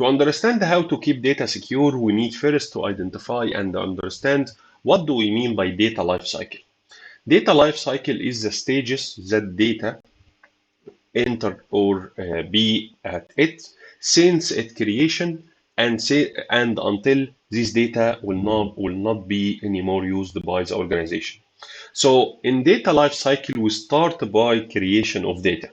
To understand how to keep data secure, we need first to identify and understand what do we mean by data lifecycle. Data lifecycle is the stages that data enter or be at it since its creation and until this data will not be anymore used by the organization. So in data lifecycle, we start by creation of data.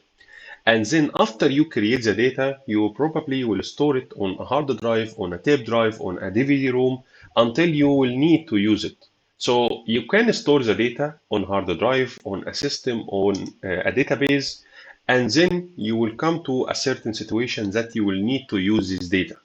And then after you create the data, you probably will store it on a hard drive, on a tape drive, on a DVD-ROM until you will need to use it. So you can store the data on hard drive, on a system, on a database, and then you will come to a certain situation that you will need to use this data.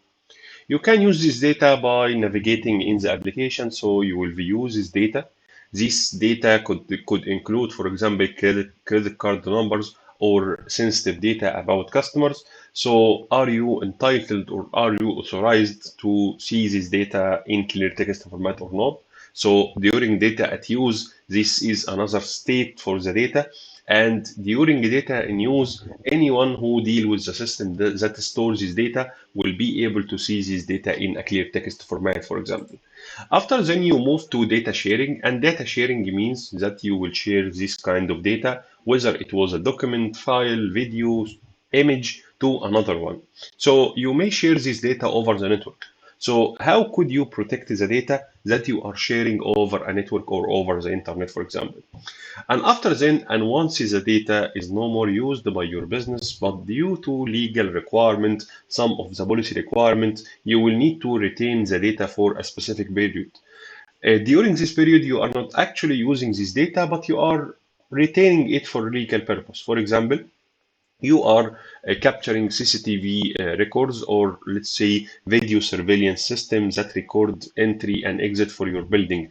You can use this data by navigating in the application, so you will use this data. This data could include, for example, credit card numbers or sensitive data about customers. So are you entitled or are you authorized to see this data in clear text format or not? So during data at use, this is another state for the data. And during data in use, anyone who deals with the system that stores this data will be able to see this data in a clear text format, for example. After then you move to data sharing, and data sharing means that you will share this kind of data, whether it was a document, file, video, image, to another one. So you may share this data over the network. So how could you protect the data that you are sharing over a network or over the internet, for example? And after then, and once the data is no more used by your business, but due to legal requirement, some of the policy requirements, you will need to retain the data for a specific period. During this period, you are not actually using this data, but you are retaining it for legal purpose. For example, you are capturing CCTV records or let's say video surveillance systems that record entry and exit for your building.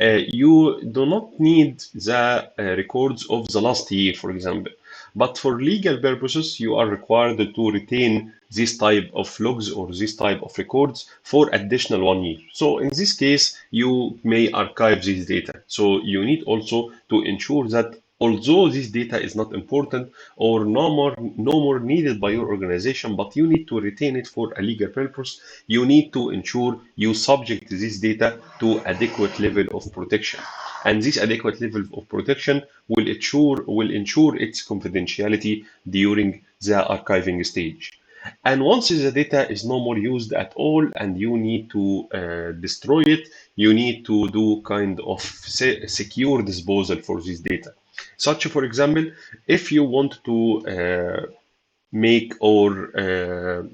You do not need the records of the last year, for example, but for legal purposes, you are required to retain this type of logs or this type of records for additional 1 year. So in this case, you may archive this data. So you need also to ensure that although this data is not important or no more needed by your organization, but you need to retain it for a legal purpose, you need to ensure you subject this data to adequate level of protection. And this adequate level of protection will ensure its confidentiality during the archiving stage. And once the data is no more used at all and you need to destroy it, you need to do kind of secure disposal for this data. Such, for example, if you want to make or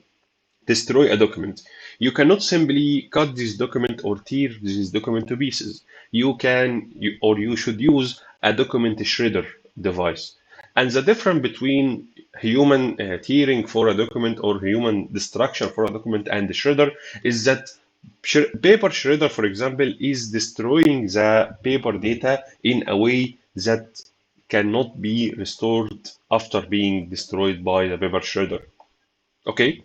destroy a document, you cannot simply cut this document or tear this document to pieces. You should use a document shredder device. And the difference between human tearing for a document or human destruction for a document and the shredder is that paper shredder, for example, is destroying the paper data in a way that cannot be restored after being destroyed by the paper shredder. Okay?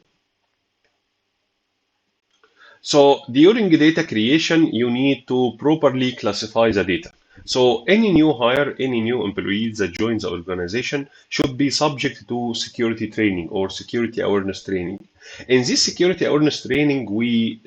So during data creation, you need to properly classify the data. So any new hire, any new employee that joins the organization should be subject to security training or security awareness training. In this security awareness training, we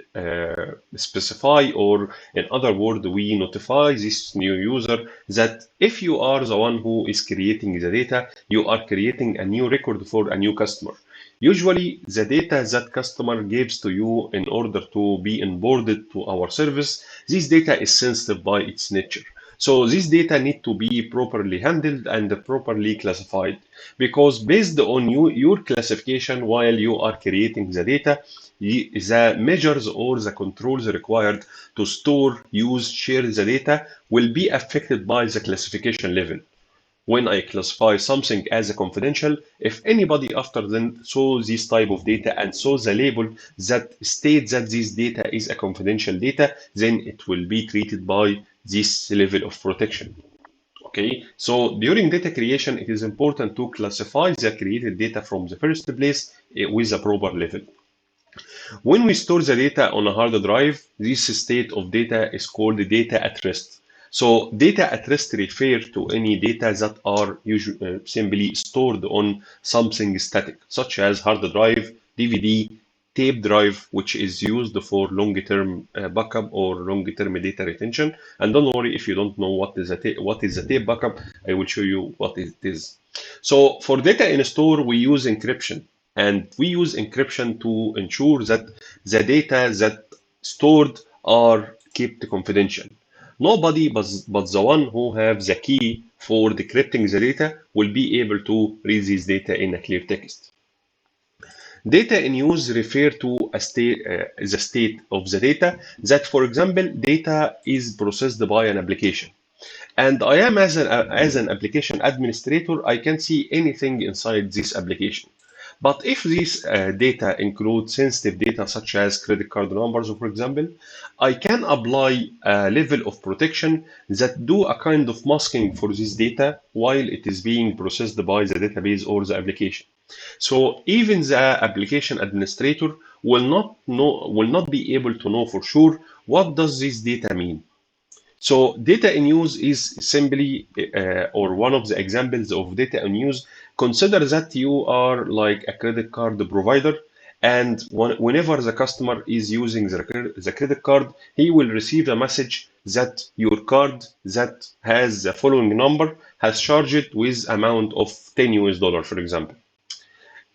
specify, or in other words, we notify this new user that if you are the one who is creating the data, you are creating a new record for a new customer. Usually, the data that customer gives to you in order to be onboarded to our service, this data is sensitive by its nature. So this data need to be properly handled and properly classified, because based on your classification while you are creating the data, the measures or the controls required to store, use, share the data will be affected by the classification level. When I classify something as a confidential, if anybody after them saw this type of data and saw the label that states that this data is a confidential data, then it will be treated by this level of protection. Okay, so during data creation, it is important to classify the created data from the first place with a proper level. When we store the data on a hard drive, this state of data is called data at rest. So data at rest refer to any data that are simply stored on something static, such as hard drive, DVD, tape drive, which is used for long-term backup or long-term data retention. And don't worry if you don't know what is a tape backup. I will show you what it is. So for data in store, we use encryption, and we use encryption to ensure that the data that stored are kept confidential. Nobody but the one who have the key for decrypting the data will be able to read this data in a clear text. Data in use refer to the state of the data that, for example, data is processed by an application. And I am as an application administrator, I can see anything inside this application. But if this data includes sensitive data such as credit card numbers, for example, I can apply a level of protection that do a kind of masking for this data while it is being processed by the database or the application. So even the application administrator will not be able to know for sure what does this data mean. So data in use is simply, or one of the examples of data in use. Consider that you are like a credit card provider, and whenever the customer is using the credit card, he will receive a message that your card that has the following number has charged with amount of 10 US dollar, for example.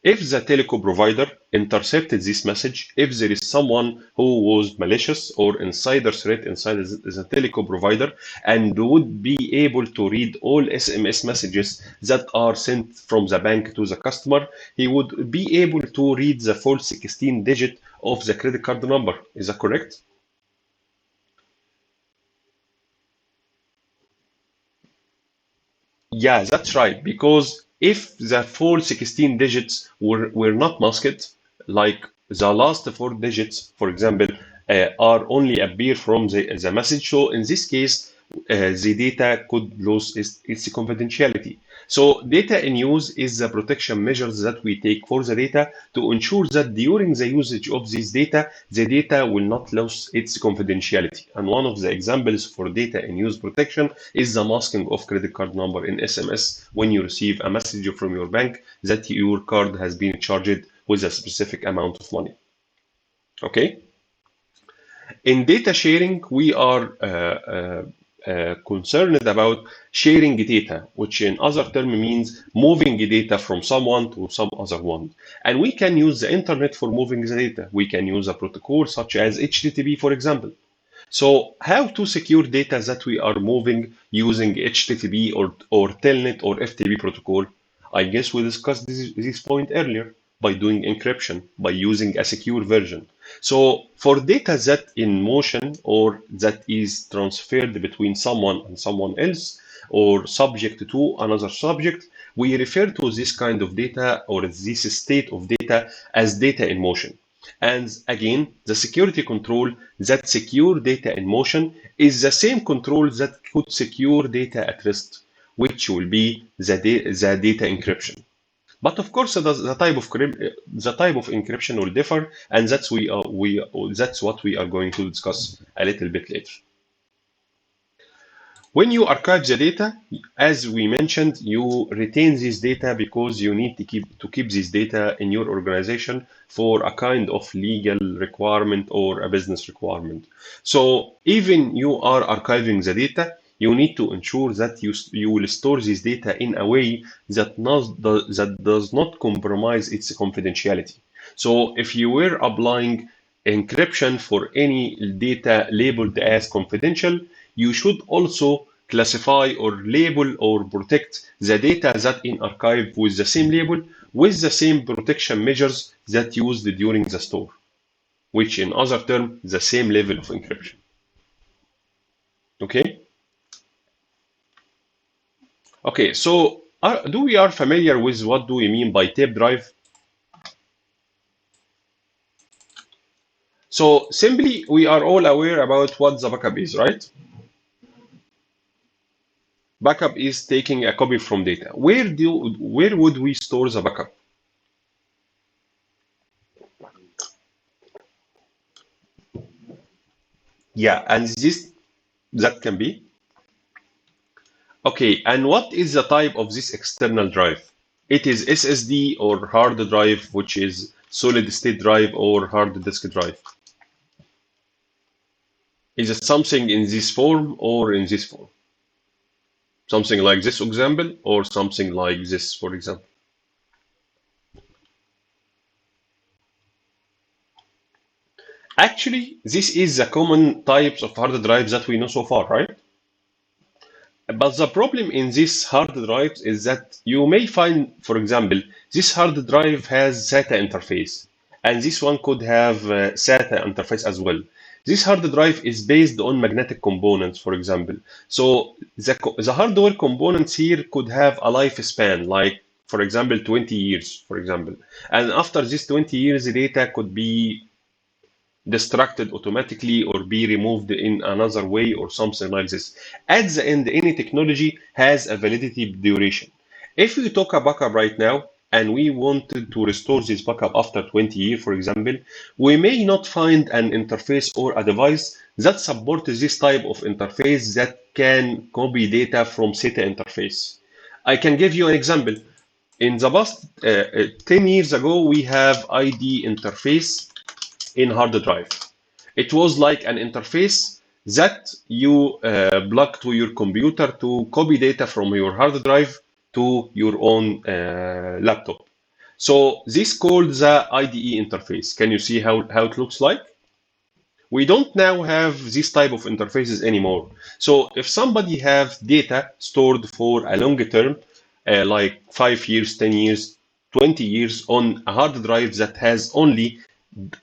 If the telecom provider intercepted this message, if there is someone who was malicious or insider threat inside the telecom provider and would be able to read all SMS messages that are sent from the bank to the customer, he would be able to read the full 16 digit of the credit card number. Is that correct? Yeah, that's right. Because if the full 16 digits were not masked, like the last four digits, for example, are only appear from the message. So in this case, the data could lose its confidentiality. So data in use is the protection measures that we take for the data to ensure that during the usage of this data, the data will not lose its confidentiality. And one of the examples for data in use protection is the masking of credit card number in SMS when you receive a message from your bank that your card has been charged with a specific amount of money. Okay? In data sharing, we are concerned about sharing data, which in other term means moving data from someone to some other one. And we can use the internet for moving the data. We can use a protocol such as HTTP, for example. So how to secure data that we are moving using HTTP or Telnet or FTP protocol? I guess we discussed this point earlier by doing encryption, by using a secure version. So for data that in motion or that is transferred between someone and someone else or subject to another subject, we refer to this kind of data or this state of data as data in motion. And again, the security control that secure data in motion is the same control that could secure data at rest, which will be the data encryption. But of course, the type of encryption will differ, and that's what we are going to discuss a little bit later. When you archive the data, as we mentioned, you retain this data because you need to keep this data in your organization for a kind of legal requirement or a business requirement. So even you are archiving the data, you need to ensure that you will store this data in a way that does not compromise its confidentiality. So if you were applying encryption for any data labeled as confidential, you should also classify or label or protect the data that in archive with the same label, with the same protection measures that used during the store, which in other terms, the same level of encryption. Okay? Okay, so do we are familiar with what do we mean by tape drive? So simply, we are all aware about what the backup is, right? Backup is taking a copy from data. Where would we store the backup? Yeah, and that can be. Okay, and what is the type of this external drive? It is SSD or hard drive, which is solid state drive or hard disk drive? Is it something in this form or in this form? Something like this example or something like this, for example? Actually, this is the common types of hard drives that we know so far, right? But the problem in these hard drives is that you may find, for example, this hard drive has SATA interface, and this one could have SATA interface as well. This hard drive is based on magnetic components, for example. So the hardware components here could have a lifespan, like, for example, 20 years, for example. And after this 20 years, the data could be destructed automatically or be removed in another way or something like this. At the end, any technology has a validity duration. If we talk a backup right now and we wanted to restore this backup after 20 years, for example, we may not find an interface or a device that supports this type of interface that can copy data from SATA interface. I can give you an example. In the past 10 years ago, we have ID interface in hard drive. It was like an interface that you plug to your computer to copy data from your hard drive to your own laptop. So this called the IDE interface. Can you see how it looks like? We don't now have this type of interfaces anymore. So if somebody have data stored for a longer term, like 5 years, 10 years, 20 years on a hard drive that has only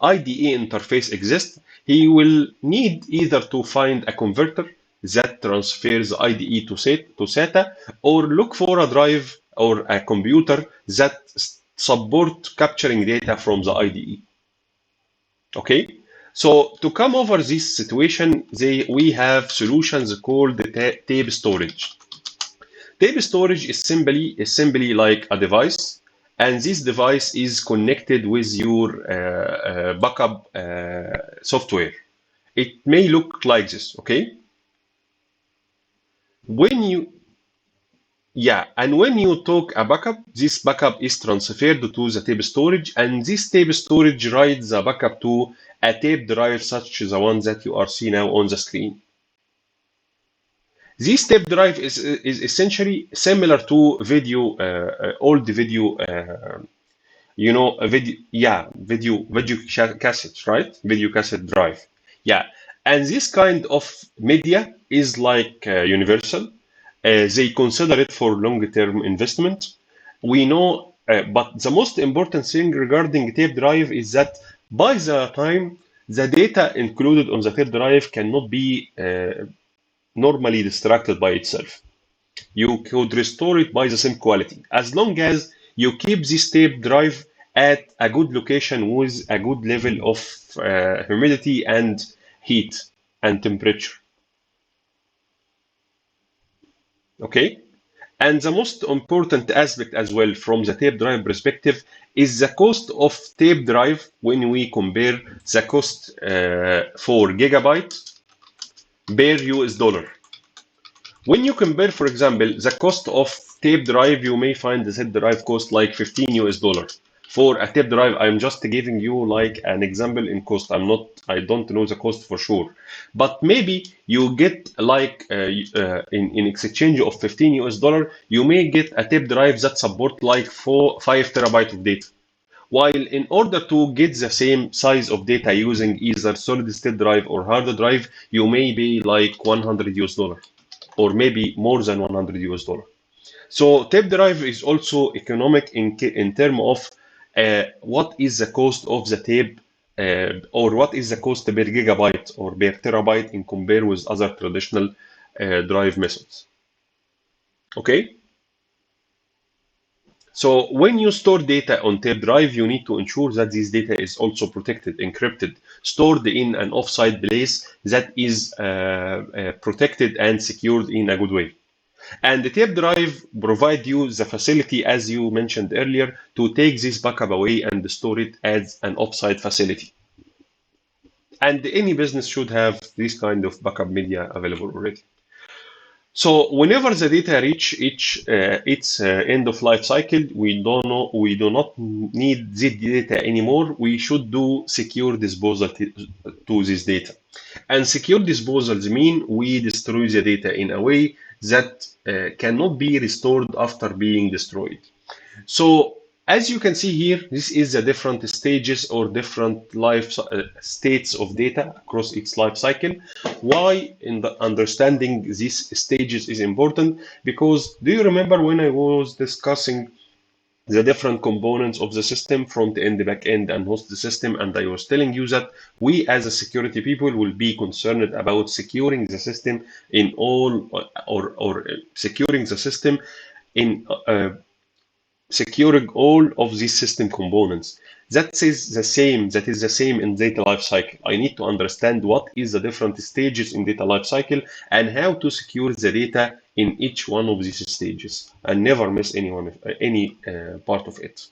IDE interface exists, he will need either to find a converter that transfers IDE to SATA, or look for a drive or a computer that support capturing data from the IDE. Okay, so to come over this situation, we have solutions called tape storage. Tape storage is simply like a device, and this device is connected with your backup software. It may look like this, okay? When you Yeah, and when you talk a backup, this backup is transferred to the tape storage, and this tape storage writes the backup to a tape drive such as the one that you are seeing now on the screen. This tape drive is essentially similar to old video, a video, yeah, video cassette, right? Video cassette drive. Yeah, and this kind of media is like universal. They consider it for long-term investment. We know, but the most important thing regarding tape drive is that by the time the data included on the tape drive cannot be normally distracted by itself. You could restore it by the same quality as long as you keep this tape drive at a good location with a good level of humidity and heat and temperature. Okay? And the most important aspect as well from the tape drive perspective is the cost of tape drive when we compare the cost for gigabyte per US dollar. When you compare, for example, the cost of tape drive, you may find the tape drive cost like 15 US dollar. For a tape drive, I'm just giving you like an example in cost. I don't know the cost for sure, but maybe you get like in exchange of 15 US dollar, you may get a tape drive that support like 5 terabyte of data. While in order to get the same size of data using either solid state drive or hard drive, you may be like 100 US dollar or maybe more than 100 US dollar. So tape drive is also economic in terms of what is the cost of the tape or what is the cost per gigabyte or per terabyte in compare with other traditional drive methods. Okay. So when you store data on tape drive, you need to ensure that this data is also protected, encrypted, stored in an offsite place that is protected and secured in a good way. And the tape drive provide you the facility, as you mentioned earlier, to take this backup away and store it as an offsite facility. And any business should have this kind of backup media available already. So whenever the data reach its end of life cycle, we do not need the data anymore. We should do secure disposal to this data. And secure disposals mean we destroy the data in a way that cannot be restored after being destroyed. So as you can see here, this is the different stages or different states of data across its life cycle. Why in the understanding these stages is important? Because do you remember when I was discussing the different components of the system, front end, back end, and host the system, and I was telling you that we as a security people will be concerned about securing the system in all or securing the system in securing all of these system components. That is the same in data lifecycle. I need to understand what is the different stages in data lifecycle and how to secure the data in each one of these stages and never miss any part of it.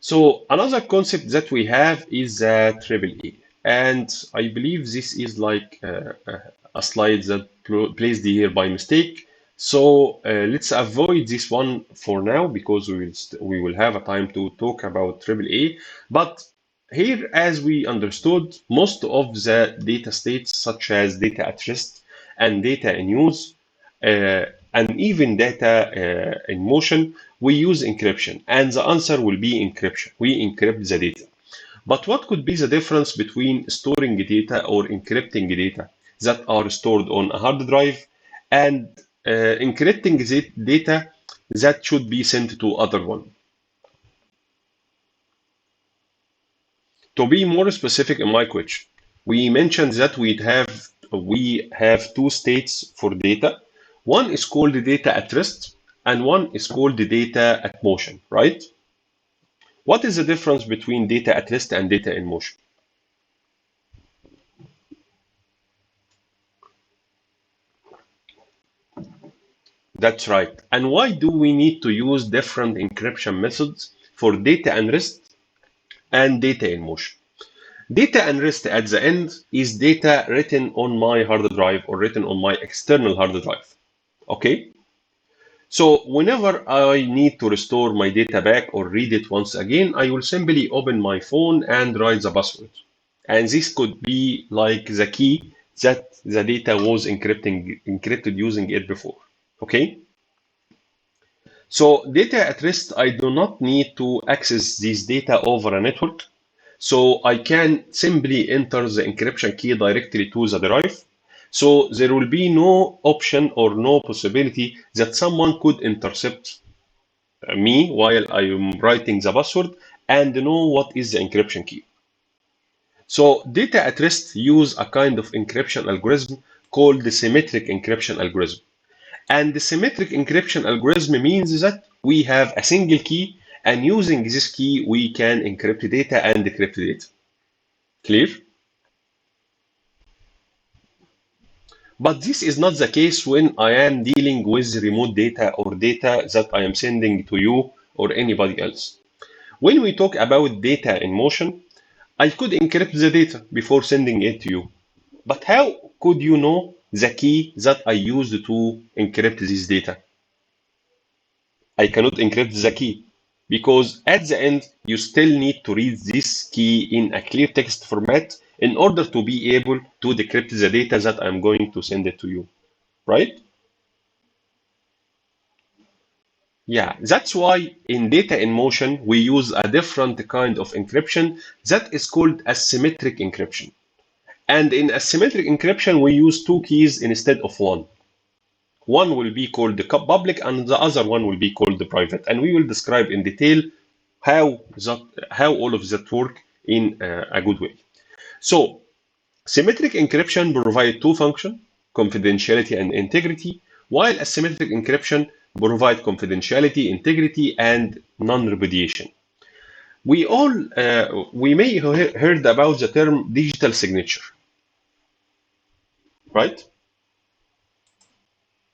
So another concept that we have is triple E, and I believe this is like a slide that placed here by mistake. So let's avoid this one for now because we will have a time to talk about triple E. But here, as we understood, most of the data states, such as data at rest and data in use, uh, and even data in motion, we use encryption. And the answer will be encryption. We encrypt the data. But what could be the difference between storing data or encrypting data that are stored on a hard drive and encrypting the data that should be sent to other one? To be more specific in my question, we mentioned that we have two states for data. One is called the data at rest, and one is called the data at motion, right? What is the difference between data at rest and data in motion? That's right. And why do we need to use different encryption methods for data at rest and data in motion? Data at rest at the end is data written on my hard drive or written on my external hard drive. Okay? So whenever I need to restore my data back or read it once again, I will simply open my phone and write the password. And this could be like the key that the data was encrypted using it before. Okay? So data at rest, I do not need to access this data over a network. So I can simply enter the encryption key directly to the drive. So there will be no option or no possibility that someone could intercept me while I am writing the password and know what is the encryption key. So data at rest use a kind of encryption algorithm called the symmetric encryption algorithm. And the symmetric encryption algorithm means that we have a single key, and using this key, we can encrypt data and decrypt data. Clear? But this is not the case when I am dealing with remote data or data that I am sending to you or anybody else. When we talk about data in motion, I could encrypt the data before sending it to you. But how could you know the key that I used to encrypt this data? I cannot encrypt the key because at the end you still need to read this key in a clear text format in order to be able to decrypt the data that I'm going to send it to you, right? Yeah, that's why in data in motion we use a different kind of encryption that is called asymmetric encryption. And in asymmetric encryption we use two keys instead of one. One will be called the public and the other one will be called the private. And we will describe in detail how how all of that work in a good way. So symmetric encryption provides two functions, confidentiality and integrity, while asymmetric encryption provide confidentiality, integrity, and non-repudiation. We may have heard about the term digital signature, right?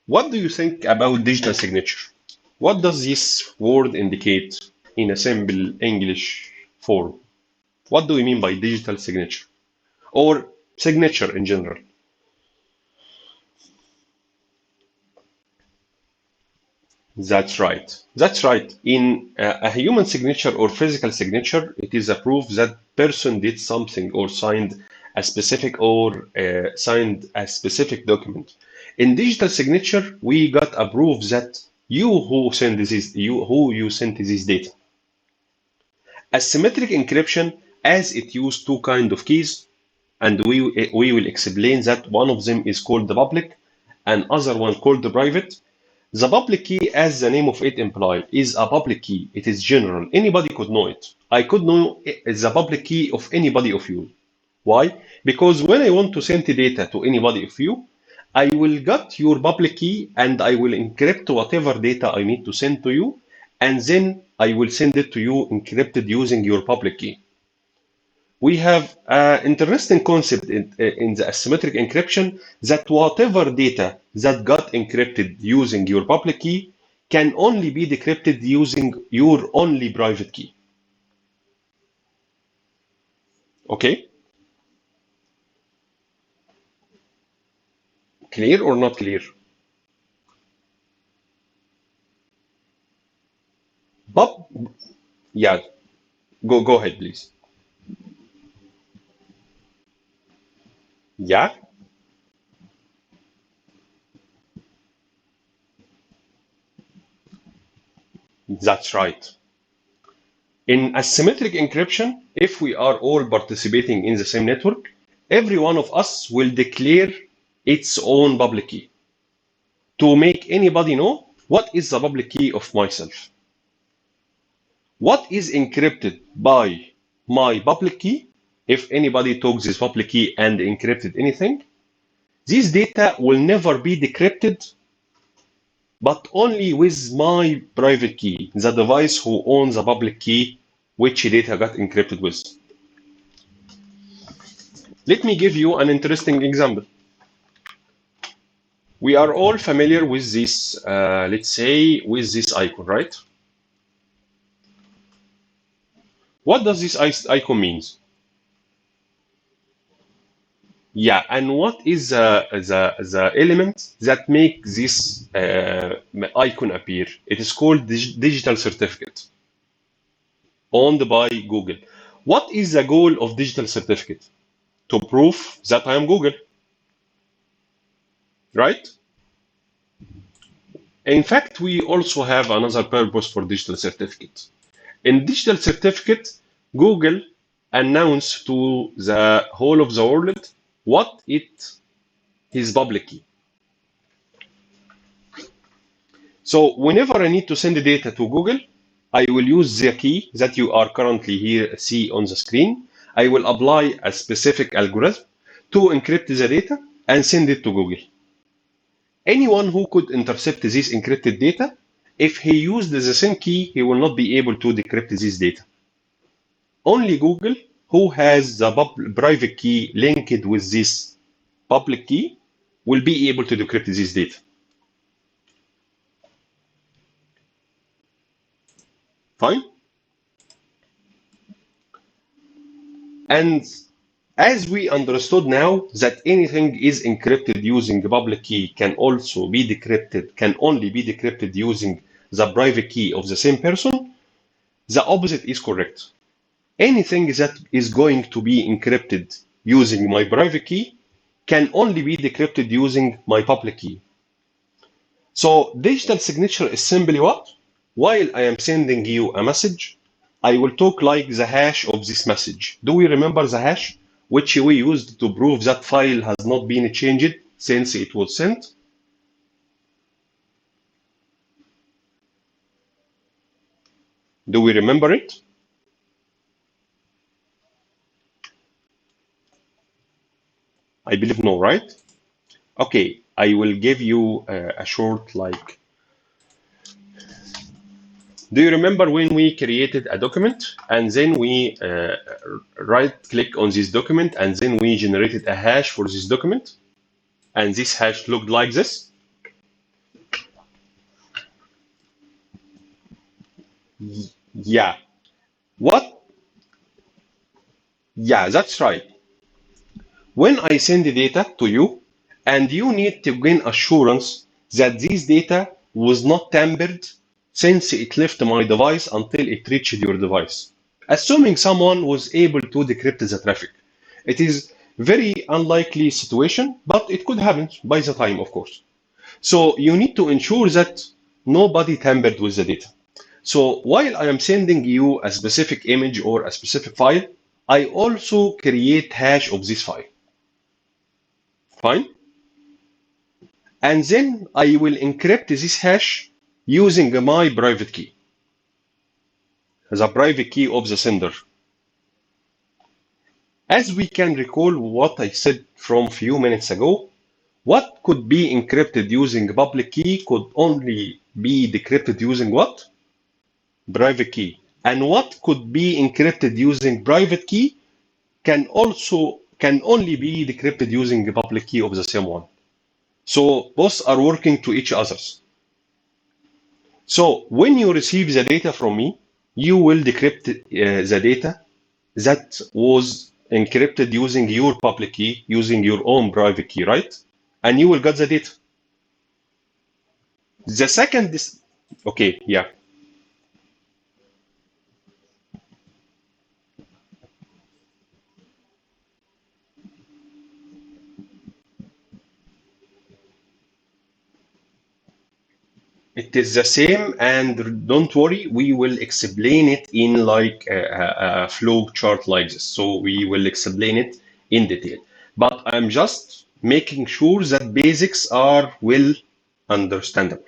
What do you think about digital signature? What does this word indicate in a simple English form? What do we mean by digital signature or signature in general? That's right. That's right. In a human signature or physical signature, it is a proof that person did something or signed a specific document. In digital signature, we got a proof that you sent this data. Asymmetric encryption, as it used two kind of keys, and we will explain that one of them is called the public and other one called the private. The public key, as the name of it implies, is a public key. It is general. Anybody could know it. I could know the public key of anybody of you. Why? Because when I want to send the data to anybody of you, I will get your public key and I will encrypt whatever data I need to send to you, and then I will send it to you encrypted using your public key. We have an interesting concept in the asymmetric encryption that whatever data that got encrypted using your public key can only be decrypted using your only private key. Okay? Clear or not clear? But yeah, go ahead, please. Yeah, that's right. In asymmetric encryption, if we are all participating in the same network, every one of us will declare its own public key to make anybody know what is the public key of myself. What is encrypted by my public key? If anybody took this public key and encrypted anything, this data will never be decrypted, but only with my private key, the device who owns the public key, which data got encrypted with. Let me give you an interesting example. We are all familiar with this, let's say, with this icon, right? What does this icon means? Yeah, and what is the element that make this icon appear? It is called digital certificate, owned by Google. What is the goal of digital certificate? To prove that I am Google, right? In fact, we also have another purpose for digital certificate. In digital certificate, Google announced to the whole of the world what it is public key. So whenever I need to send the data to Google, I will use the key that you are currently here see on the screen. I will apply a specific algorithm to encrypt the data and send it to Google. Anyone who could intercept this encrypted data, if he used the same key, he will not be able to decrypt this data. Only Google, who has the private key linked with this public key, will be able to decrypt this data. Fine? And as we understood now that anything is encrypted using the public key can also be decrypted, can only be decrypted using the private key of the same person, the opposite is correct. Anything that is going to be encrypted using my private key can only be decrypted using my public key. So digital signature is simply what? While I am sending you a message, I will talk like the hash of this message. Do we remember the hash, which we used to prove that file has not been changed since it was sent? Do we remember it? I believe no, right? Okay, I will give you a short like. Do you remember when we created a document and then we right click on this document and then we generated a hash for this document? And this hash looked like this? Yeah. What? Yeah, that's right. When I send the data to you and you need to gain assurance that this data was not tampered since it left my device until it reached your device. Assuming someone was able to decrypt the traffic. It is very unlikely situation, but it could happen by the time, of course. So you need to ensure that nobody tampered with the data. So while I am sending you a specific image or a specific file, I also create hash of this file. Fine? And then I will encrypt this hash using my private key, the private key of the sender. As we can recall what I said from few minutes ago, what could be encrypted using public key could only be decrypted using what? Private key. And what could be encrypted using private key can only be decrypted using the public key of the same one. So both are working to each others. So when you receive the data from me, you will decrypt the data that was encrypted using your public key, using your own private key, right? And you will get the data. The second is, okay, yeah. It is the same, and don't worry, we will explain it in like a flow chart like this. So we will explain it in detail. But I'm just making sure that basics are well understandable.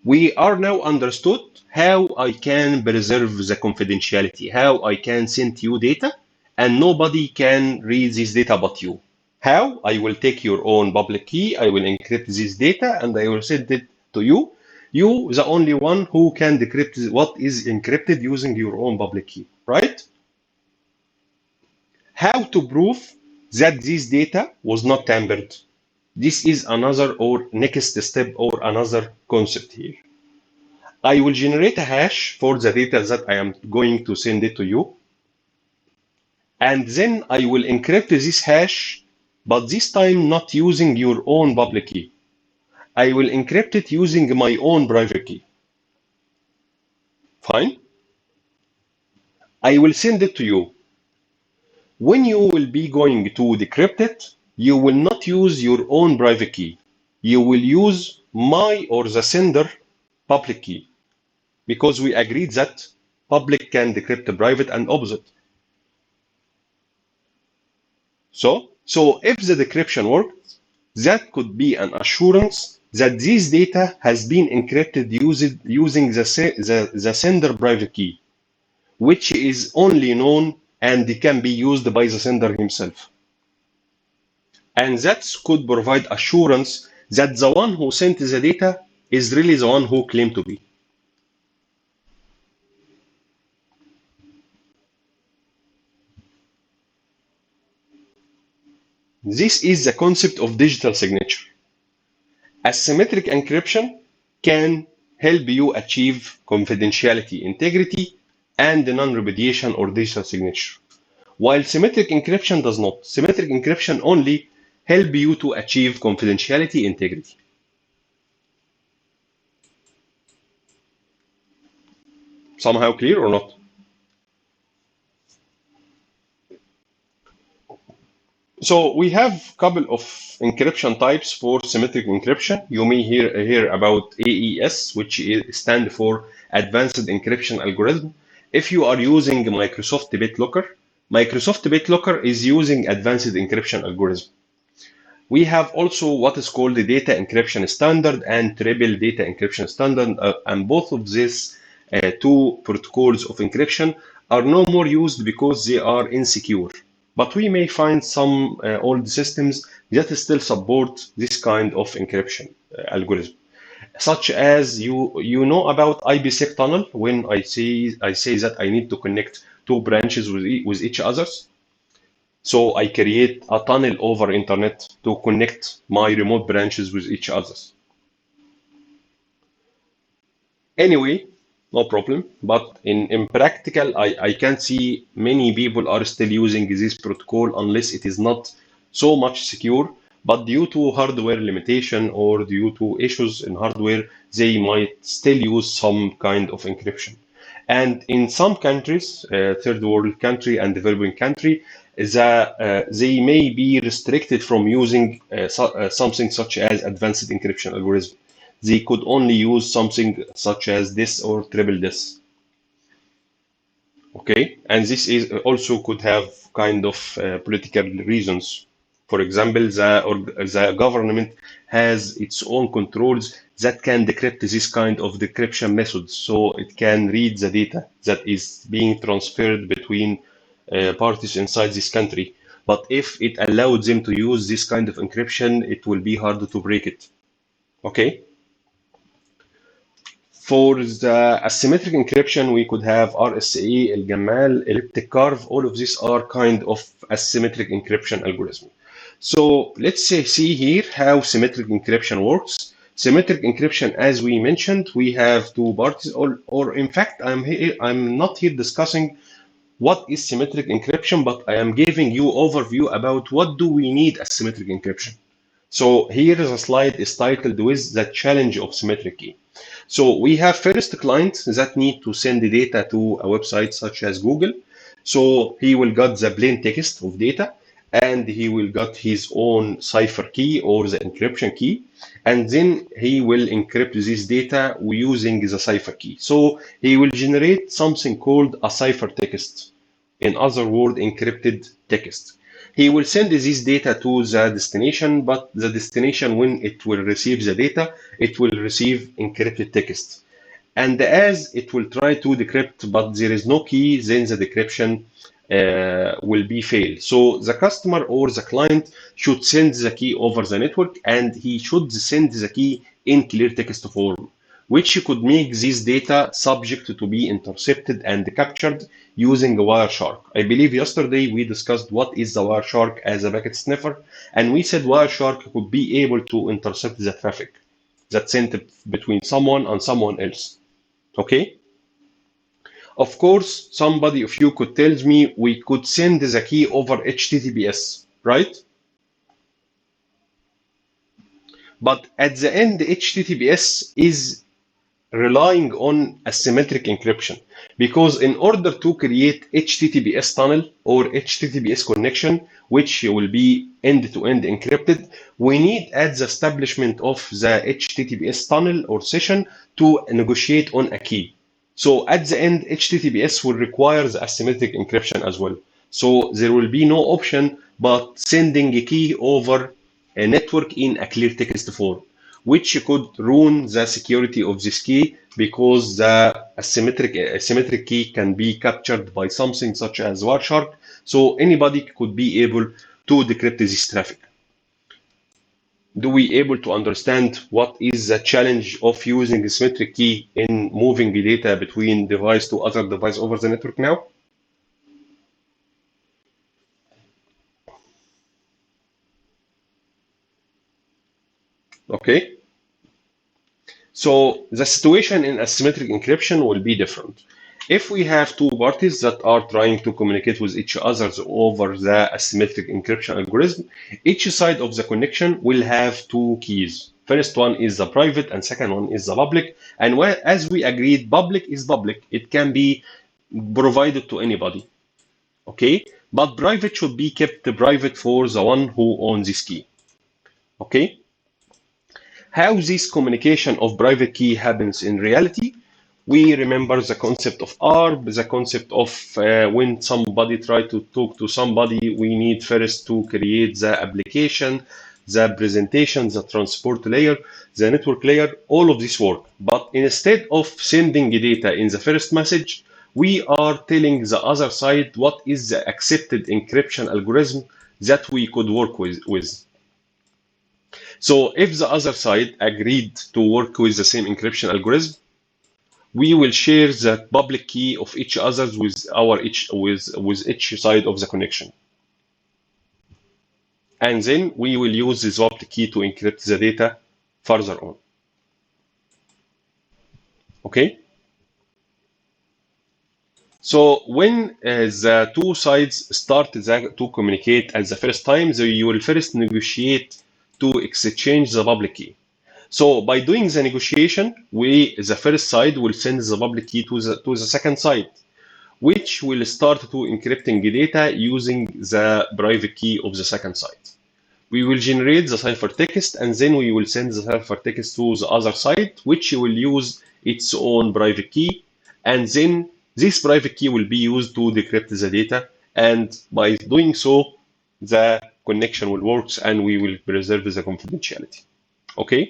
We are now understood how I can preserve the confidentiality, how I can send you data, and nobody can read this data but you. How? I will take your own public key, I will encrypt this data, and I will send it to you. You, the only one who can decrypt what is encrypted using your own public key, right? How to prove that this data was not tampered? This is another or next step or another concept here. I will generate a hash for the data that I am going to send it to you. And then I will encrypt this hash, but this time not using your own public key. I will encrypt it using my own private key. Fine. I will send it to you. When you will be going to decrypt it, you will not use your own private key. You will use my or the sender public key, because we agreed that public can decrypt the private and opposite. So if the decryption works, that could be an assurance that this data has been encrypted using the sender private key, which is only known and can be used by the sender himself. And that could provide assurance that the one who sent the data is really the one who claimed to be. This is the concept of digital signature. Asymmetric encryption can help you achieve confidentiality, integrity, and non-repudiation or digital signature, while symmetric encryption does not. Symmetric encryption only help you to achieve confidentiality, integrity. Somehow clear or not? So we have a couple of encryption types for symmetric encryption. You may hear about AES, which stand for Advanced Encryption Algorithm. If you are using Microsoft BitLocker, Microsoft BitLocker is using Advanced Encryption Algorithm. We have also what is called the Data Encryption Standard and Triple Data Encryption Standard, and both of these two protocols of encryption are no more used because they are insecure. But we may find some old systems that still support this kind of encryption algorithm, such as you know about IPsec tunnel. When I say that I need to connect two branches with each others, so I create a tunnel over internet to connect my remote branches with each others. Anyway, no problem. But in practical, I can see many people are still using this protocol unless it is not so much secure. But due to hardware limitation or due to issues in hardware, they might still use some kind of encryption. And in some countries, third world country and developing country, they may be restricted from using something such as advanced encryption algorithm. They could only use something such as this or triple this. Okay, and this is also could have kind of political reasons. For example, the government has its own controls that can decrypt this kind of decryption methods, so it can read the data that is being transferred between parties inside this country. But if it allowed them to use this kind of encryption, it will be hard to break it. Okay. For the asymmetric encryption, we could have RSA, الجمال, elliptic curve. All of these are kind of asymmetric encryption algorithm. So let's see here how symmetric encryption works. Symmetric encryption, as we mentioned, we have two parties, or in fact, I'm not here discussing what is symmetric encryption, but I am giving you overview about what do we need as symmetric encryption. So here is a slide is titled with the challenge of symmetric key. So we have first clients that need to send the data to a website such as Google. So he will get the plain text of data and he will get his own cipher key or the encryption key. And then he will encrypt this data using the cipher key. So he will generate something called a cipher text. In other words, encrypted text. He will send this data to the destination, but the destination, when it will receive the data, it will receive encrypted text. And as it will try to decrypt, but there is no key, then the decryption will be failed. So the customer or the client should send the key over the network, and he should send the key in clear text form, which could make this data subject to be intercepted and captured using Wireshark. I believe yesterday we discussed what is the Wireshark as a packet sniffer, and we said Wireshark could be able to intercept the traffic that's sent between someone and someone else. Okay? Of course, somebody of you could tell me we could send the key over HTTPS, right? But at the end, HTTPS is relying on asymmetric encryption, because in order to create HTTPS tunnel or HTTPS connection, which will be end-to-end encrypted, we need at the establishment of the HTTPS tunnel or session to negotiate on a key. So at the end, HTTPS will require the asymmetric encryption as well. So there will be no option but sending a key over a network in a clear text form, which could ruin the security of this key, because the asymmetric key can be captured by something such as Wireshark. So anybody could be able to decrypt this traffic. Do we able to understand what is the challenge of using a symmetric key in moving the data between device to other device over the network now? Okay. So the situation in asymmetric encryption will be different. If we have two parties that are trying to communicate with each other over the asymmetric encryption algorithm, each side of the connection will have two keys. First one is the private and second one is the public. And as we agreed, public is public. It can be provided to anybody. Okay? But private should be kept private for the one who owns this key. Okay? How this communication of private key happens in reality, we remember the concept of ARP, the concept of when somebody try to talk to somebody, we need first to create the application, the presentation, the transport layer, the network layer, all of this work. But instead of sending data in the first message, we are telling the other side what is the accepted encryption algorithm that we could work with. So if the other side agreed to work with the same encryption algorithm, we will share the public key of each other with each side of the connection. And then we will use this public key to encrypt the data further on. Okay? So when the two sides start to communicate at the first time, you will first negotiate to exchange the public key. So by doing the negotiation, the first side will send the public key to the second side, which will start to encrypting data using the private key of the second side. We will generate the ciphertext, and then we will send the ciphertext to the other side, which will use its own private key, and then this private key will be used to decrypt the data, and by doing so, the connection will work and we will preserve the confidentiality. Okay?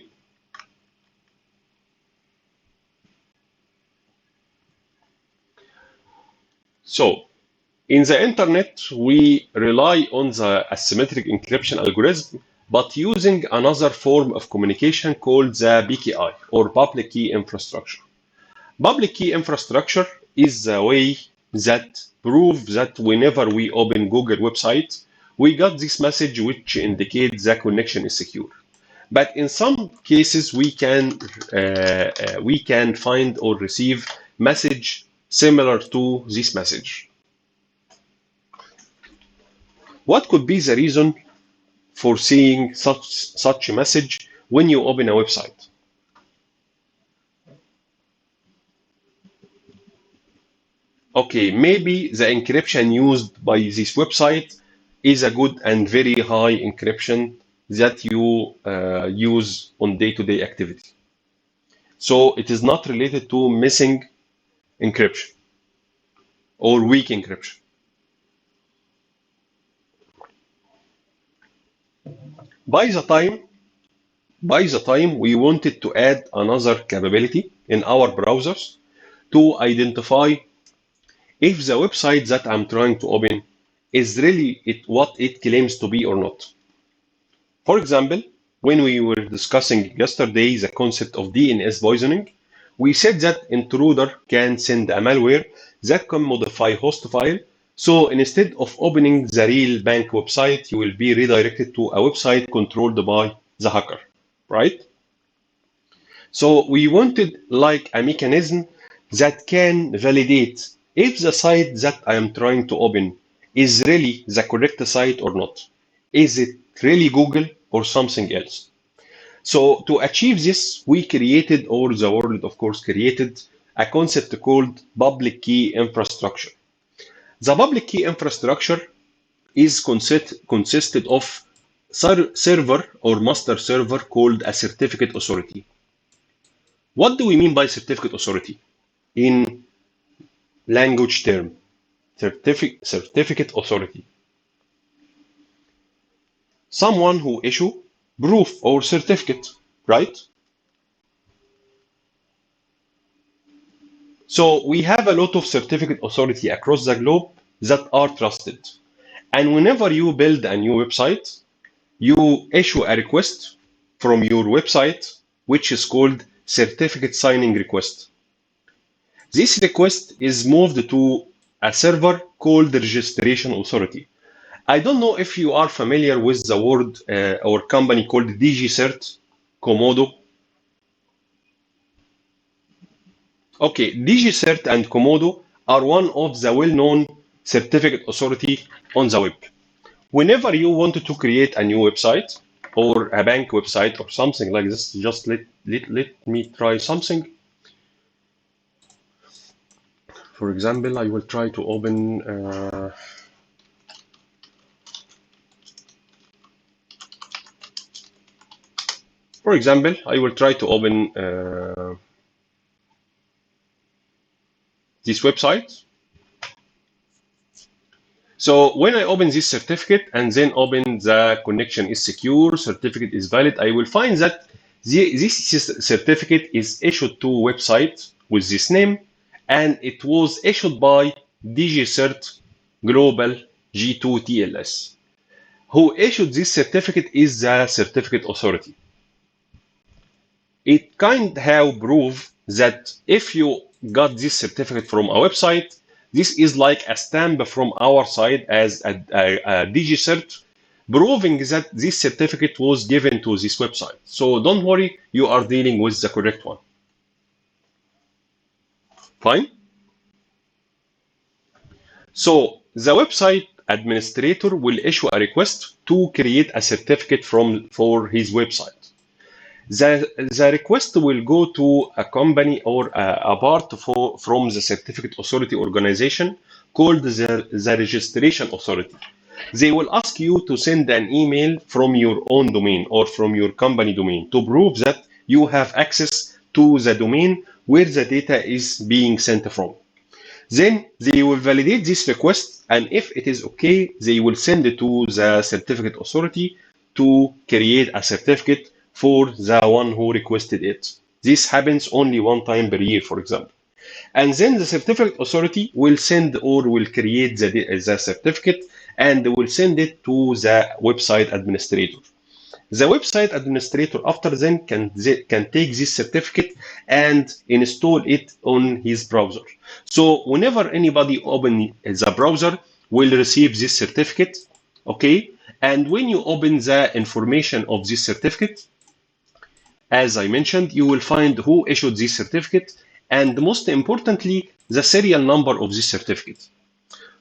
So, in the internet, we rely on the asymmetric encryption algorithm, but using another form of communication called the PKI, or public key infrastructure. Public key infrastructure is the way that proves that whenever we open Google website, we got this message which indicates the connection is secure. But in some cases, we can find or receive message similar to this message. What could be the reason for seeing such a message when you open a website? Okay, maybe the encryption used by this website is a good and very high encryption that you use on day-to-day activity. So it is not related to missing encryption or weak encryption. By the time we wanted to add another capability in our browsers to identify if the website that I'm trying to open is really what it claims to be or not. For example, when we were discussing yesterday the concept of DNS poisoning, we said that intruder can send a malware that can modify host file. So instead of opening the real bank website, you will be redirected to a website controlled by the hacker, right? So we wanted like a mechanism that can validate if the site that I am trying to open is really the correct site or not. Is it really Google or something else? So to achieve this, we created, or the world of course created, a concept called public key infrastructure. The public key infrastructure is consisted of server or master server called a certificate authority. What do we mean by certificate authority? In language term, certificate authority. Someone who issue proof or certificate, right? So we have a lot of certificate authority across the globe that are trusted. And whenever you build a new website, you issue a request from your website, which is called certificate signing request. This request is moved to a server called registration authority. I don't know if you are familiar with the word or company called DigiCert, Komodo. Okay, DigiCert and Komodo are one of the well-known certificate authority on the web. Whenever you want to create a new website or a bank website or something like this, just let me try something. For example, I will try to open for example, I will try to open this website. So when I open this certificate and then open the connection is secure, certificate is valid, I will find that this certificate is issued to a website with this name, and it was issued by DigiCert Global G2 TLS. Who issued this certificate is the certificate authority. It kind of prove that if you got this certificate from a website, this is like a stamp from our side as a DigiCert, proving that this certificate was given to this website. So don't worry, you are dealing with the correct one. Fine? So the website administrator will issue a request to create a certificate for his website. The request will go to a company or a part from the certificate authority organization called the registration authority. They will ask you to send an email from your own domain or from your company domain to prove that you have access to the domain where the data is being sent from. Then they will validate this request, and if it is okay, they will send it to the certificate authority to create a certificate for the one who requested it. This happens only one time per year, for example. And then the certificate authority will send or will create the certificate and will send it to the website administrator. The website administrator after then can take this certificate and install it on his browser. So whenever anybody open the browser will receive this certificate, okay? And when you open the information of this certificate, as I mentioned, you will find who issued this certificate and most importantly, the serial number of this certificate.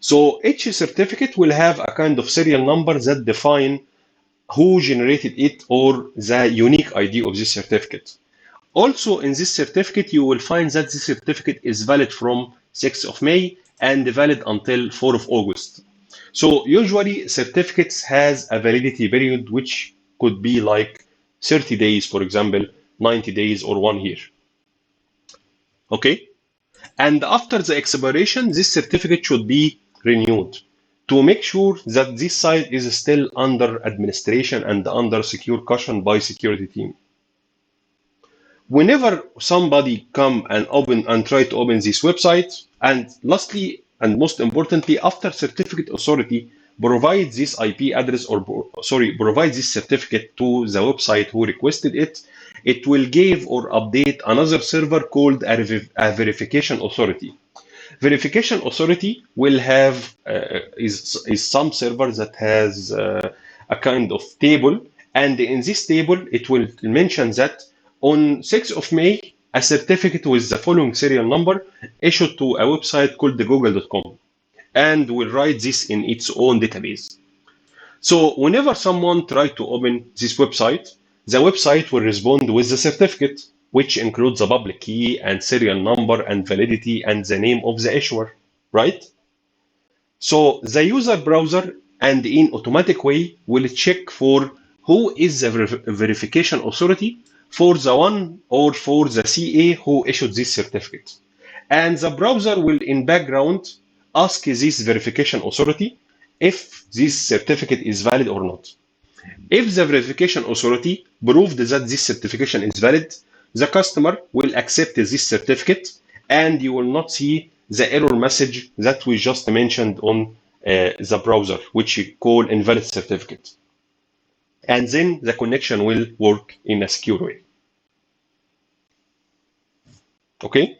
So each certificate will have a kind of serial number that define who generated it or the unique ID of this certificate. Also in this certificate, you will find that this certificate is valid from 6th of May and valid until 4th of August. So usually certificates has a validity period which could be like 30 days, for example, 90 days or 1 year. Okay? And after the expiration, this certificate should be renewed to make sure that this site is still under administration and under secure caution by security team. Whenever somebody come and open and try to open this website, and lastly and most importantly, after certificate authority provides this IP address or provides this certificate to the website who requested it, it will give or update another server called a verification authority. Verification authority will have is some server that has a kind of table, and in this table it will mention that on 6th of May a certificate with the following serial number issued to a website called google.com and will write this in its own database. So whenever someone tries to open this website, the website will respond with the certificate, which includes the public key and serial number and validity and the name of the issuer, right? So the user browser and in automatic way will check for who is the verification authority for the one or for the CA who issued this certificate. And the browser will in background ask this verification authority if this certificate is valid or not. If the verification authority proved that this certification is valid, the customer will accept this certificate and you will not see the error message that we just mentioned on the browser, which we call invalid certificate. And then the connection will work in a secure way. Okay?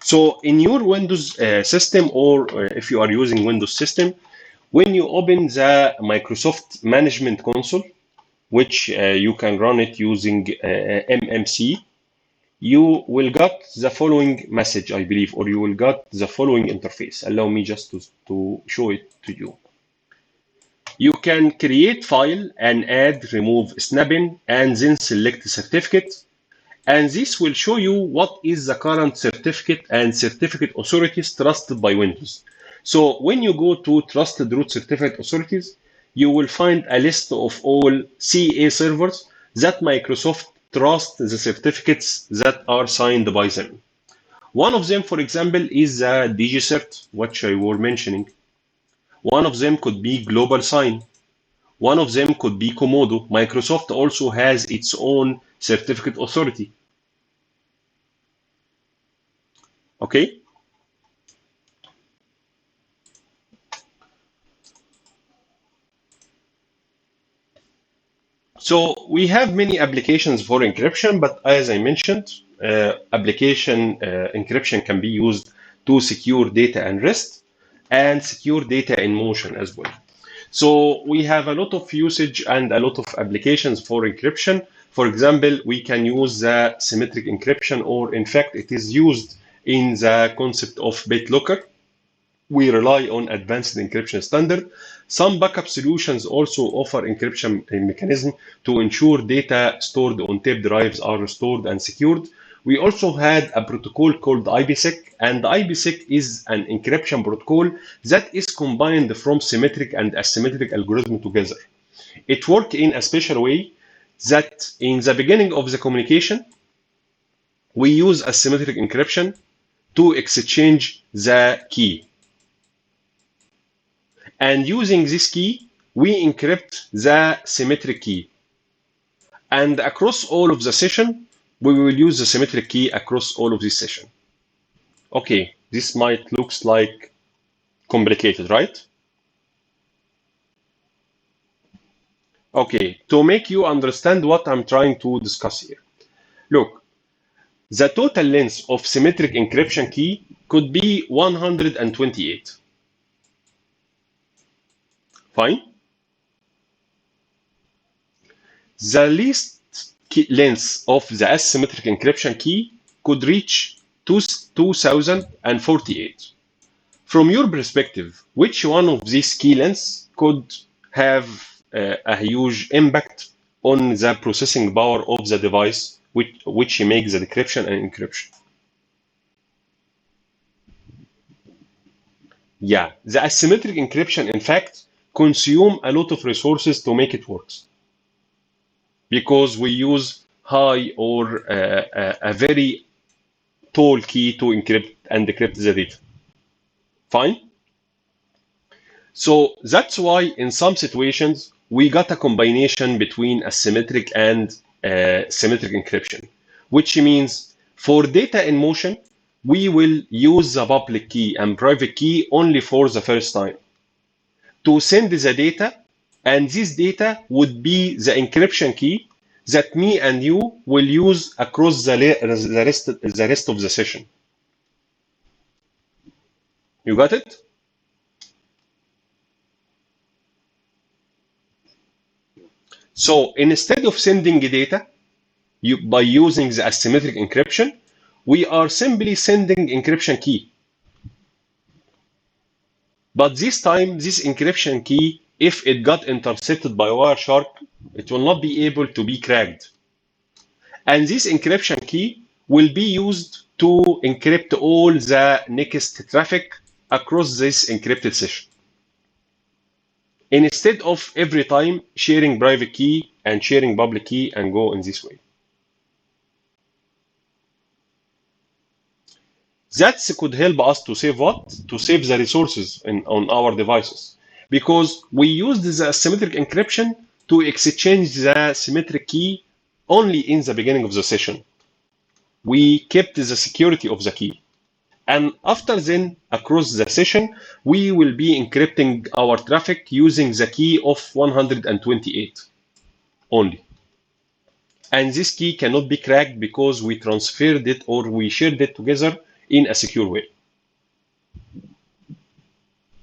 So in your Windows system, or if you are using Windows system, when you open the Microsoft Management Console, which you can run it using MMC, you will get the following message, I believe, or you will get the following interface. Allow me just to show it to you. You can create file and add, remove, snap in, and then select certificate. And this will show you what is the current certificate and certificate authorities trusted by Windows. So when you go to trusted root certificate authorities, you will find a list of all CA servers that Microsoft trusts the certificates that are signed by them. One of them, for example, is the DigiCert, which I was mentioning. One of them could be Global Sign. One of them could be Komodo. Microsoft also has its own certificate authority. Okay? So we have many applications for encryption, but as I mentioned, application encryption can be used to secure data and rest and secure data in motion as well. So we have a lot of usage and a lot of applications for encryption. For example, we can use the symmetric encryption, or in fact, it is used in the concept of BitLocker. we rely on advanced encryption standard. Some backup solutions also offer encryption mechanism to ensure data stored on tape drives are restored and secured. We also had a protocol called IPsec, and IPsec is an encryption protocol that is combined from symmetric and asymmetric algorithm together. It works in a special way that in the beginning of the communication, we use asymmetric encryption to exchange the key. And using this key, we encrypt the symmetric key. And across all of the session, we will use the symmetric key across all of this session. Okay, this might looks like complicated, right? Okay, to make you understand what I'm trying to discuss here. Look, the total length of symmetric encryption key could be 128. Fine. The least length of the asymmetric encryption key could reach 2048. From your perspective, which one of these key lengths could have a huge impact on the processing power of the device which makes the decryption and encryption? Yeah, the asymmetric encryption, in fact, consume a lot of resources to make it work, because we use high or a very tall key to encrypt and decrypt the data. Fine? So that's why in some situations we got a combination between asymmetric and symmetric encryption, which means for data in motion, we will use the public key and private key only for the first time to send the data, and this data would be the encryption key that me and you will use across the rest of the session. You got it? So instead of sending data by using the asymmetric encryption, we are simply sending encryption key. But this time, this encryption key, if it got intercepted by Wireshark, it will not be able to be cracked. And this encryption key will be used to encrypt all the next traffic across this encrypted session, instead of every time sharing private key and sharing public key and go in this way. That could help us to save what? To save the resources on our devices, because we used the asymmetric encryption to exchange the symmetric key only in the beginning of the session. We kept the security of the key. And after then, across the session, we will be encrypting our traffic using the key of 128 only. And this key cannot be cracked because we transferred it or we shared it together in a secure way.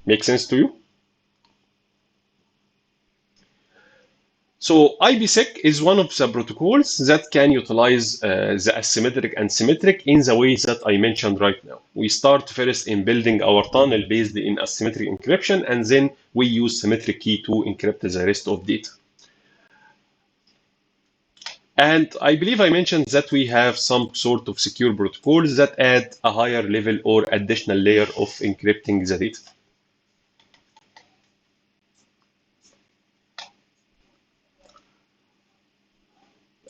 Make sense to you? So IPsec is one of the protocols that can utilize the asymmetric and symmetric in the ways that I mentioned right now. We start first in building our tunnel based in asymmetric encryption, and then we use symmetric key to encrypt the rest of data. And I believe I mentioned that we have some sort of secure protocols that add a higher level or additional layer of encrypting the data.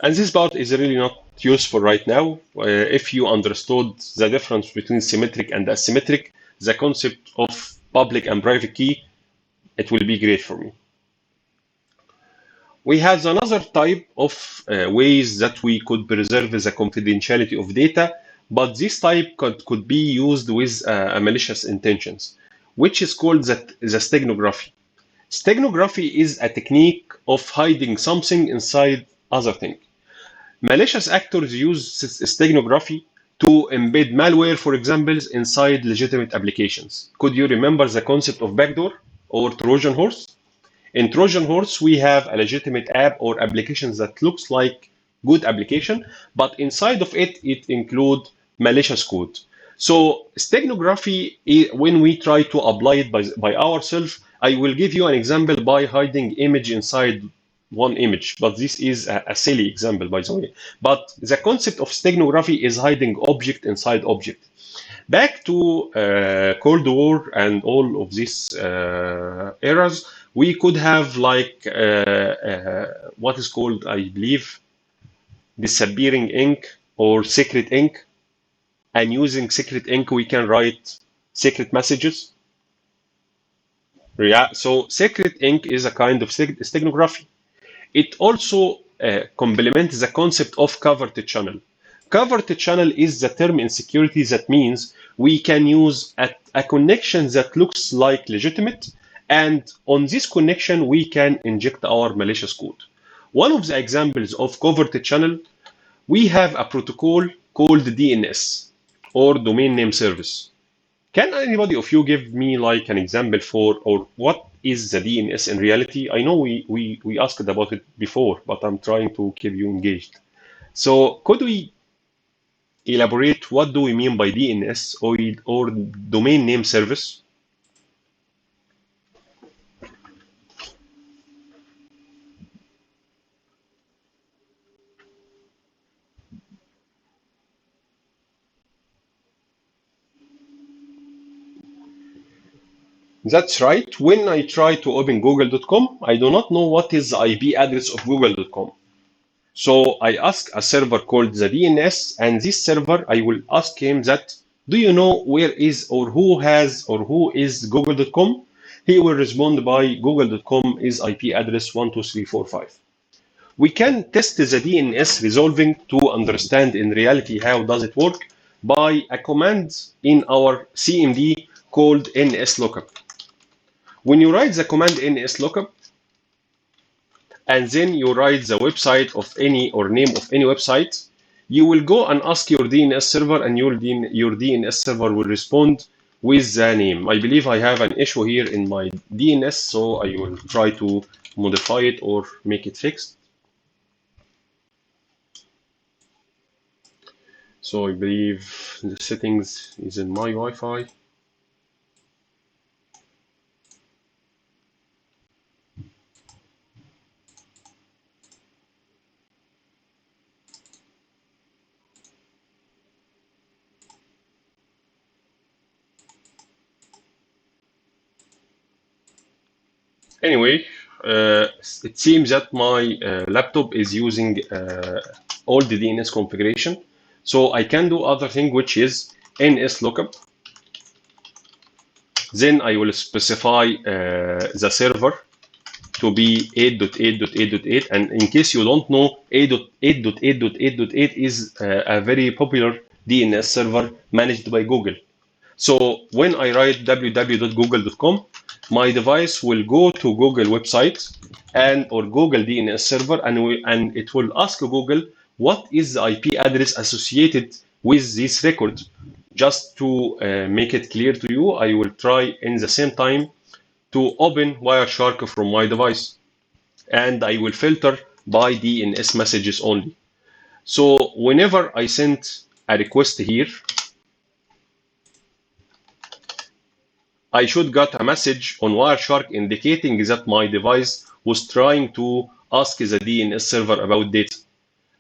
And this part is really not useful right now. If you understood the difference between symmetric and asymmetric, the concept of public and private key, it will be great for me. We have another type of ways that we could preserve the confidentiality of data, but this type could be used with malicious intentions, which is called the stenography. Stenography is a technique of hiding something inside other thing. Malicious actors use stenography to embed malware, for example, inside legitimate applications. Could you remember the concept of backdoor or Trojan horse? In Trojan horse, we have a legitimate app or application that looks like good application, but inside of it, it includes malicious code. So stenography, when we try to apply it by ourselves, I will give you an example by hiding image inside one image, but this is a silly example, by the way. But the concept of stenography is hiding object inside object. Back to Cold War and all of these eras, we could have like what is called, I believe, disappearing ink or secret ink. And using secret ink, we can write secret messages. Yeah, so secret ink is a kind of stenography. It also complements the concept of covert channel. Covert channel is the term in security that means we can use a connection that looks like legitimate, and on this connection we can inject our malicious code. One of the examples of covert channel, we have a protocol called DNS, or domain name service. Can anybody of you give me like an example for, or what is the DNS in reality? I know we asked about it before, but I'm trying to keep you engaged. So could we elaborate what do we mean by DNS, or domain name service? That's right. When I try to open google.com, I do not know what is the IP address of google.com. So I ask a server called the DNS, and this server, I will ask him that, do you know where is or who has or who is google.com? He will respond by google.com is IP address 12345. We can test the DNS resolving to understand in reality how does it work by a command in our CMD called nslookup. When you write the command nslookup, and then you write the website of any or name of any website, you will go and ask your DNS server, and your DNS server will respond with the name. I believe I have an issue here in my DNS, so I will try to modify it or make it fixed. So I believe the settings is in my Wi-Fi. Anyway, it seems that my laptop is using all the DNS configuration. So I can do other thing, which is nslookup. Then I will specify the server to be 8.8.8.8. And in case you don't know, 8.8.8.8.8 is a very popular DNS server managed by Google. So when I write www.google.com, my device will go to Google website and or Google DNS server, and it will ask Google what is the IP address associated with this record. Just to make it clear to you, I will try in the same time to open Wireshark from my device, and I will filter by DNS messages only. So whenever I send a request here, I should get a message on Wireshark indicating that my device was trying to ask the DNS server about data.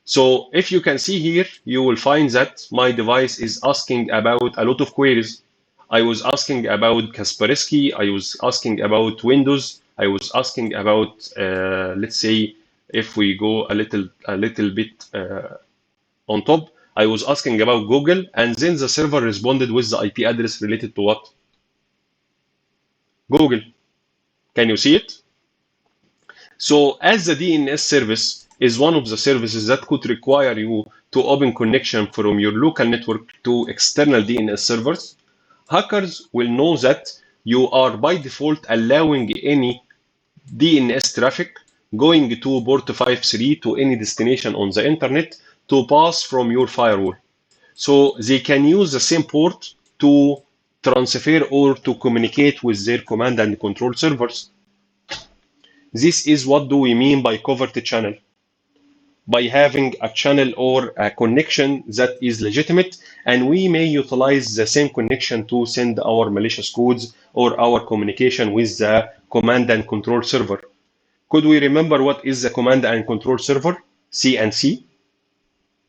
So if you can see here, you will find that my device is asking about a lot of queries. I was asking about Kaspersky. I was asking about Windows. I was asking about, let's say, if we go a little bit on top, I was asking about Google, and then the server responded with the IP address related to what? Google. Can you see it? So as the DNS service is one of the services that could require you to open connection from your local network to external DNS servers, hackers will know that you are by default allowing any DNS traffic going to port 53 to any destination on the internet to pass from your firewall. So they can use the same port to transfer or to communicate with their command and control servers. This is what do we mean by covert channel. by having a channel or a connection that is legitimate, and we may utilize the same connection to send our malicious codes or our communication with the command and control server. Could we remember what is the command and control server? CNC.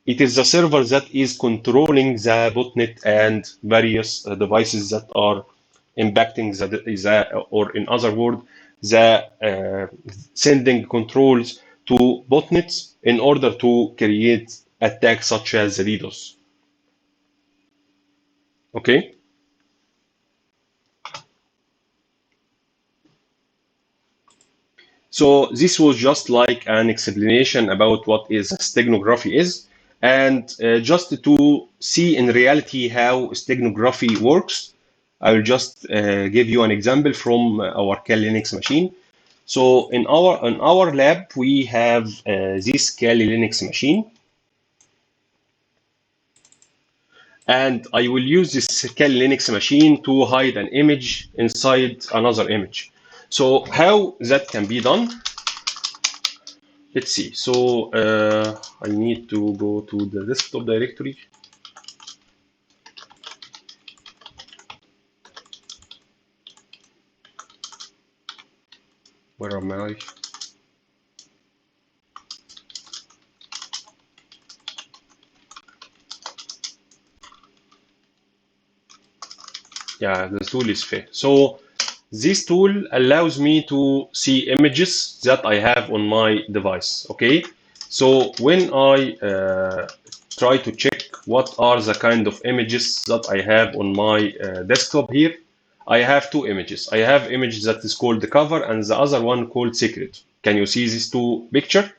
It is the server that is controlling the botnet and various devices that are impacting or in other words, the sending controls to botnets in order to create attacks such as the DDoS. Okay. So this was just like an explanation about what is stenography is, and just to see in reality how stenography works, I will just give you an example from our Kali Linux machine. So in our lab we have this Kali Linux machine, and I will use this Kali Linux machine to hide an image inside another image. So how that can be done? Let's see. So I need to go to the desktop directory. Where am I? Yeah, the tool is fair. So this tool allows me to see images that I have on my device. Okay. So when I try to check what are the kind of images that I have on my desktop here, I have two images. I have image that is called the cover and the other one called secret. Can you see these two pictures?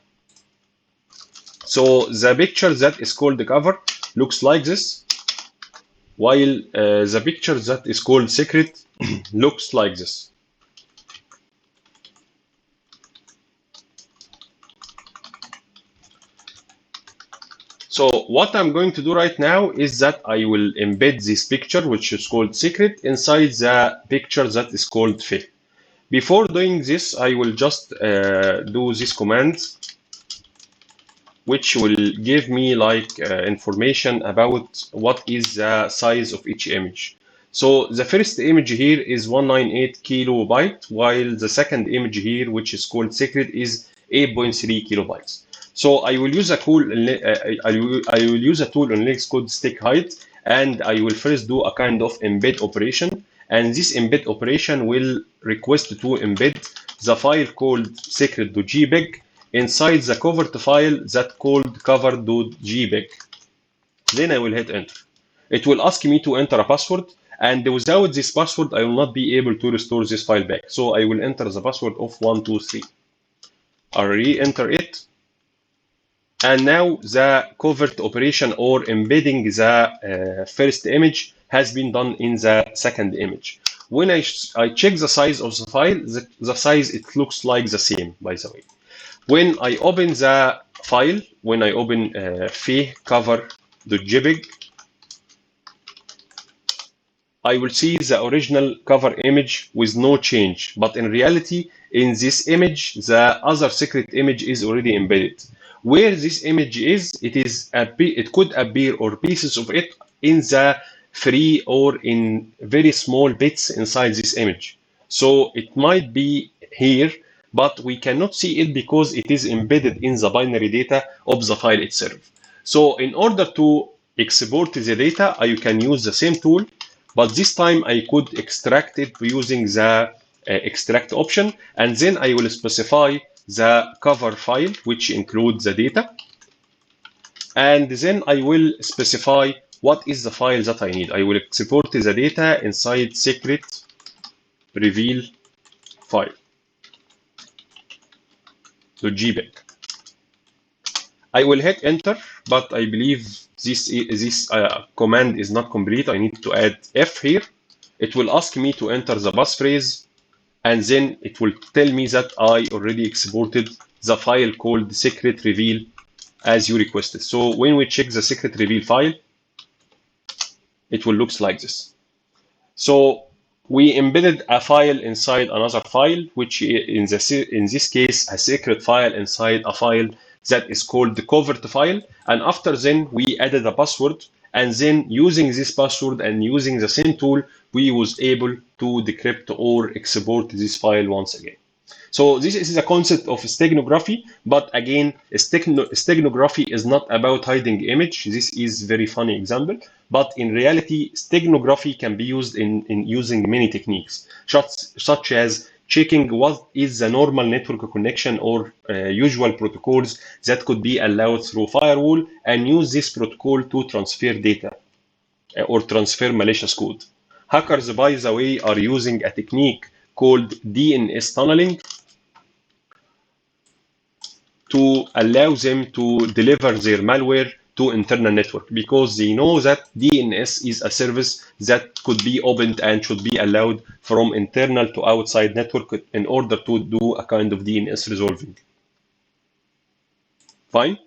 So the picture that is called the cover looks like this, while the picture that is called secret looks like this. So what I'm going to do right now is that I will embed this picture, which is called secret, inside the picture that is called Fe. Before doing this, I will just do this command, which will give me like information about what is the size of each image. So the first image here is 198 kilobyte, while the second image here, which is called secret, is 8.3 kilobytes. So I will use a tool. I will use a tool on Linux called stick height, and I will first do a kind of embed operation. And this embed operation will request to embed the file called secret.jpg inside the covert file that called cover.jpg. Then I will hit enter. It will ask me to enter a password, and without this password, I will not be able to restore this file back. So I will enter the password of 123. I re-enter it, and now the covert operation or embedding the first image has been done in the second image. When I check the size of the file, the size, it looks like the same, by the way. When I open the file, when I open fe cover.jpg, I will see the original cover image with no change. But in reality, in this image, the other secret image is already embedded. Where this image is, it could appear or pieces of it in the free or in very small bits inside this image. So it might be here, but we cannot see it because it is embedded in the binary data of the file itself. So in order to export the data, you can use the same tool, but this time I could extract it using the extract option, and then I will specify the cover file, which includes the data, and then I will specify what is the file that I need. I will export the data inside secret reveal file. So JPEG. I will hit enter, but I believe this command is not complete. I need to add F here. It will ask me to enter the passphrase, and then it will tell me that I already exported the file called secret reveal as you requested. So when we check the secret reveal file, it will look like this. So we embedded a file inside another file, which in this case, a secret file inside a file that is called the covert file, and after then we added a password, and then using this password and using the same tool, we was able to decrypt or export this file once again. So this is a concept of steganography, but again, steganography is not about hiding image. This is very funny example, but in reality, steganography can be used in using many techniques, such as checking what is the normal network connection or usual protocols that could be allowed through firewall, and use this protocol to transfer data or transfer malicious code. Hackers, by the way, are using a technique called DNS tunneling to allow them to deliver their malware to internal network, because they know that DNS is a service that could be opened and should be allowed from internal to outside network in order to do a kind of DNS resolving. Fine?